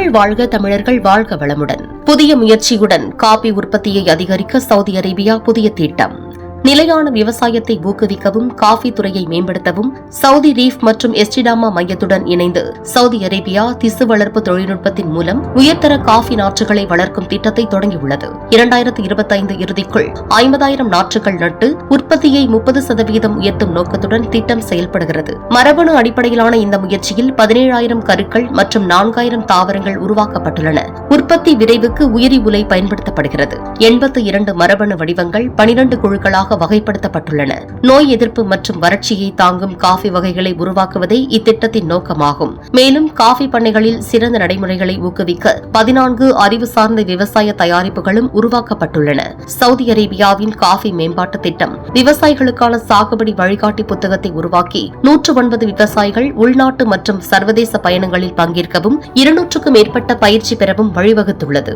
தமிழர்கள் வாழ்க, தமிழர்கள் வாழ்க வளமுடன். புதிய முயற்சியுடன் காபி உற்பத்தியை அதிகரிக்க சவுதி அரேபியா புதிய திட்டம். நிலையான விவசாயத்தை ஊக்குவிக்கவும் காஃபி துறையை மேம்படுத்தவும் சவுதி ரீஃப் மற்றும் எஸ்டிடாமா மையத்துடன் இணைந்து சவுதி அரேபியா திசு வளர்ப்பு தொழில்நுட்பத்தின் மூலம் உயர்தர காஃபி நாற்றுகளை வளர்க்கும் திட்டத்தை தொடங்கியுள்ளது. 2025 இறுதிக்குள் 50,000 நாற்றுகள் நட்டு உற்பத்தியை 30% உயர்த்தும் நோக்கத்துடன் திட்டம் செயல்படுகிறது. மரபணு அடிப்படையிலான இந்த முயற்சியில் 17,000 கருக்கள் மற்றும் 4,000 தாவரங்கள் உருவாக்கப்பட்டுள்ளன. உற்பத்தி விரைவுக்கு உயிரி உலை பயன்படுத்தப்படுகிறது. 82 மரபணு வடிவங்கள் 12 குழுக்களாக வகைப்படுத்தப்பட்டுள்ளன. நோய் எதிர்ப்பு மற்றும் வறட்சியை தாங்கும் காஃபி வகைகளை உருவாக்குவதே இத்திட்டத்தின் நோக்கமாகும். மேலும் காஃபி பண்ணைகளில் சிறந்த நடைமுறைகளை ஊக்குவிக்க 14 அறிவு சார்ந்த விவசாய தயாரிப்புகளும் உருவாக்கப்பட்டுள்ளன. சவுதி அரேபியாவின் காஃபி மேம்பாட்டு திட்டம் விவசாயிகளுக்கான சாகுபடி வழிகாட்டி புத்தகத்தை உருவாக்கி 109 விவசாயிகள் உள்நாட்டு மற்றும் சர்வதேச பயணங்களில் பங்கேற்கவும் 200க்கும் மேற்பட்ட பயிற்சி பெறவும் வழிவகுத்துள்ளது.